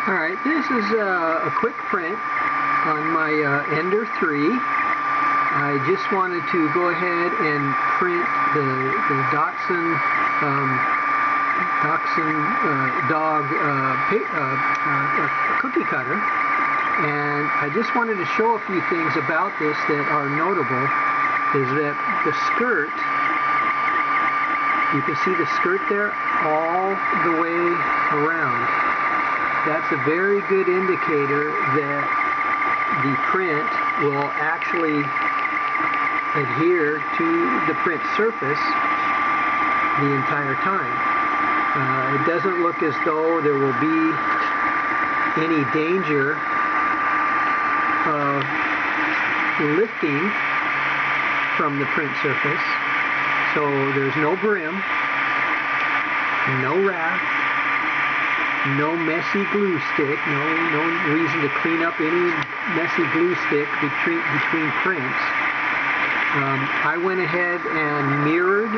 Alright, this is a quick print on my ENDER 3. I just wanted to go ahead and print the Dachshund dog cookie cutter, and I just wanted to show a few things about this that are notable. Is that the skirt, you can see the skirt there all the way around. That's a very good indicator that the print will actually adhere to the print surface the entire time. It doesn't look as though there will be any danger of lifting from the print surface. So there's no brim, no wrap, no messy glue stick, no reason to clean up any messy glue stick between prints. I went ahead and mirrored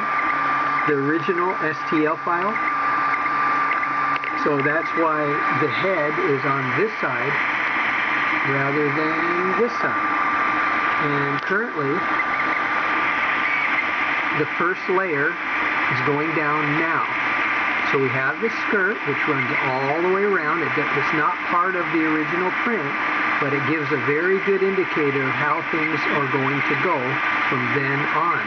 the original STL file, so that's why the head is on this side rather than this side. And currently the first layer is going down now. So we have the skirt, which runs all the way around. It's not part of the original print, but it gives a very good indicator of how things are going to go from then on.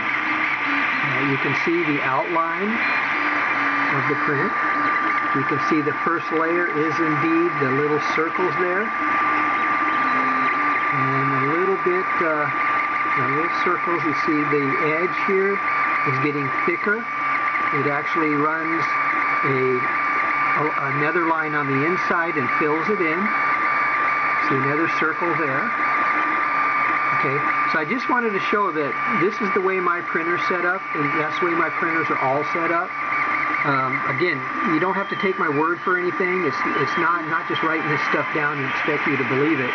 You can see the outline of the print. You can see the first layer is indeed the little circles there. And a little bit, little circles. You see the edge here is getting thicker. It actually runs another line on the inside and fills it in. See another circle there. Okay, so I just wanted to show that this is the way my printer's set up, and that's the way my printers are all set up. Again, you don't have to take my word for anything. It's not just writing this stuff down and expect you to believe it.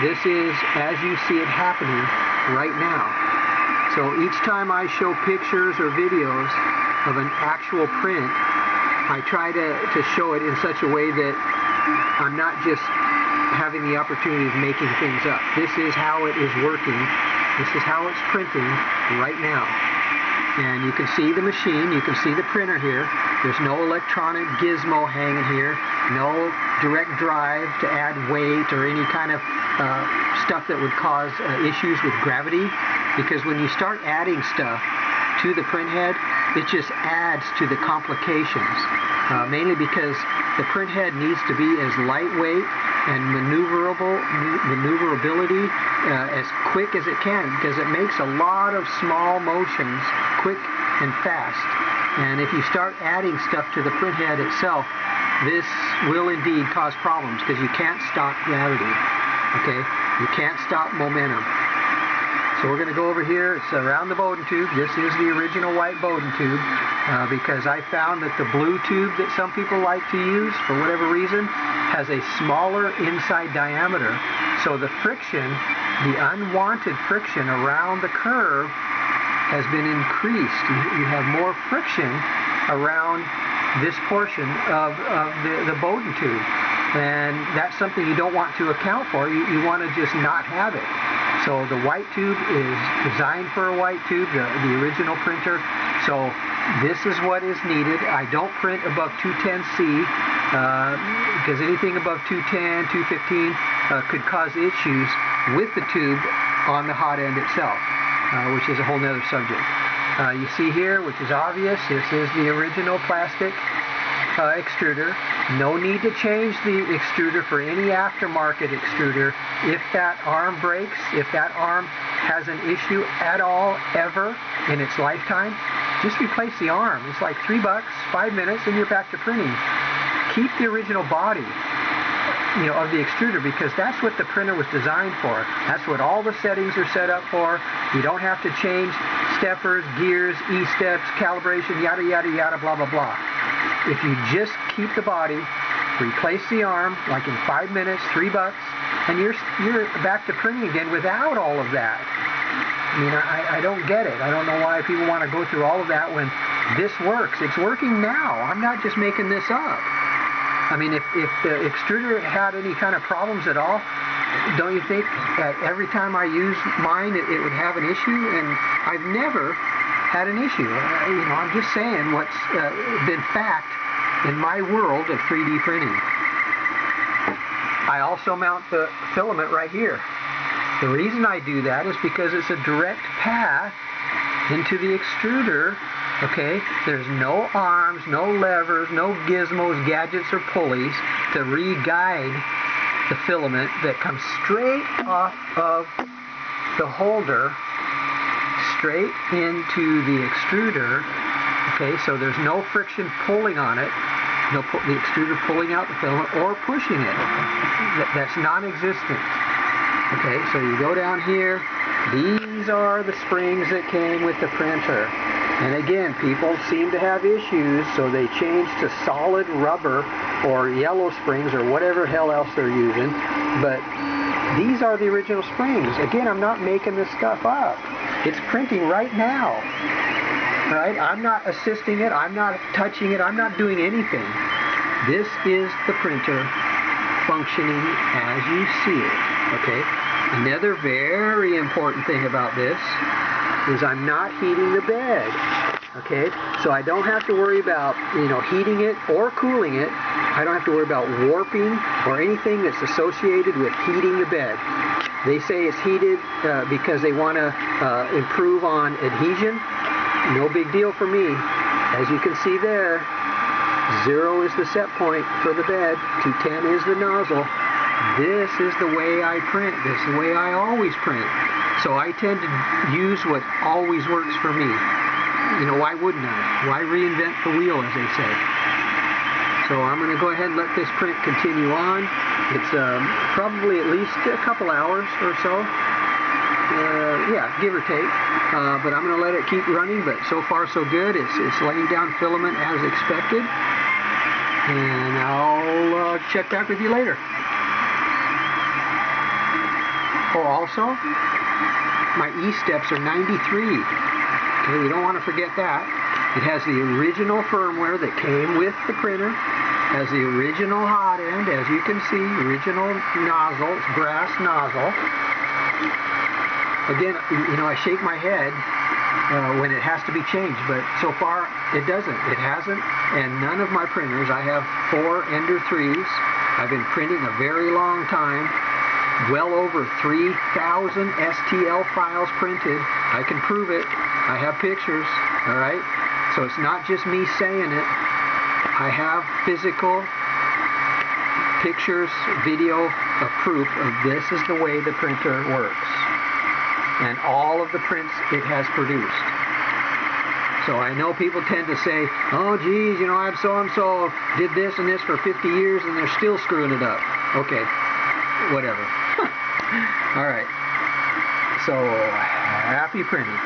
This is as you see it happening right now. So each time I show pictures or videos of an actual print, I try to show it in such a way that I'm not just having the opportunity of making things up. This is how it is working. This is how it's printing right now. And you can see the machine, you can see the printer here. There's no electronic gizmo hanging here, no direct drive to add weight or any kind of stuff that would cause issues with gravity. Because when you start adding stuff to the print head, it just adds to the complications. Mainly because the print head needs to be as lightweight and maneuverability as quick as it can, because it makes a lot of small motions quick and fast. And if you start adding stuff to the print head itself, this will indeed cause problems, because you can't stop gravity. Okay, you can't stop momentum. So we're going to go over here. It's around the Bowden tube. This is the original white Bowden tube, because I found that the blue tube that some people like to use, for whatever reason, has a smaller inside diameter. So the friction, the unwanted friction around the curve has been increased. You have more friction around this portion of the Bowden tube. And that's something you don't want to account for. You want to just not have it. So the white tube is designed for a white tube, the original printer. So this is what is needed. I don't print above 210C, because anything above 210, 215 could cause issues with the tube on the hot end itself, which is a whole nother subject. You see here, which is obvious, this is the original plastic extruder. No need to change the extruder for any aftermarket extruder. If that arm breaks, if that arm has an issue at all, ever, in its lifetime, just replace the arm. It's like $3, 5 minutes, and you're back to printing. Keep the original body, of the extruder, because that's what the printer was designed for. That's what all the settings are set up for. You don't have to change steppers, gears, E-steps, calibration, yada, yada, yada, blah, blah, blah. If you just keep the body, replace the arm, like in 5 minutes, $3, and you're back to printing again without all of that. I mean, I don't get it. I don't know why people want to go through all of that when this works. It's working now. I'm not just making this up. I mean, if the extruder had any kind of problems at all, don't you think that every time I use mine it would have an issue? And I've never had an issue. You know, I'm just saying what's been fact in my world of 3D printing. I also mount the filament right here. The reason I do that is because it's a direct path into the extruder. Okay, there's no arms, no levers, no gizmos, gadgets, or pulleys to re-guide the filament that comes straight off of the holder, straight into the extruder. Okay, so there's no friction pulling on it, the extruder pulling out the filament or pushing it. That's non-existent. Okay, so you go down here. These are the springs that came with the printer. And again, people seem to have issues, so they changed to solid rubber or yellow springs or whatever hell else they're using. But these are the original springs. Again, I'm not making this stuff up. It's printing right now. Right? I'm not assisting it. I'm not touching it. I'm not doing anything. This is the printer functioning as you see it. Okay? Another very important thing about this is I'm not heating the bed. Okay? So I don't have to worry about, you know, heating it or cooling it. I don't have to worry about warping or anything that's associated with heating the bed. They say it's heated because they want to improve on adhesion. No big deal for me. As you can see there, 0 is the set point for the bed, 210 is the nozzle. This is the way I print. This is the way I always print. So I tend to use what always works for me. You know, why wouldn't I? Why reinvent the wheel, as they say? So I'm going to go ahead and let this print continue on. It's probably at least a couple hours or so. Yeah, give or take. But I'm going to let it keep running, but so far so good. It's laying down filament as expected. And I'll check back with you later. Oh, also, my E-steps are 93. Okay, we don't want to forget that. It has the original firmware that came with the printer. Has the original hot end, as you can see, original nozzle. It's brass nozzle. Again, you know, I shake my head when it has to be changed, but so far it doesn't. It hasn't, and none of my printers. I have 4 Ender 3s. I've been printing a very long time. Well over 3,000 STL files printed. I can prove it. I have pictures, all right? So it's not just me saying it. I have physical pictures, video of proof of this is the way the printer works. And all of the prints it has produced. So I know people tend to say, oh geez, you know, I'm so-and-so did this and this for 50 years and they're still screwing it up. Okay, whatever. All right. So, happy printing.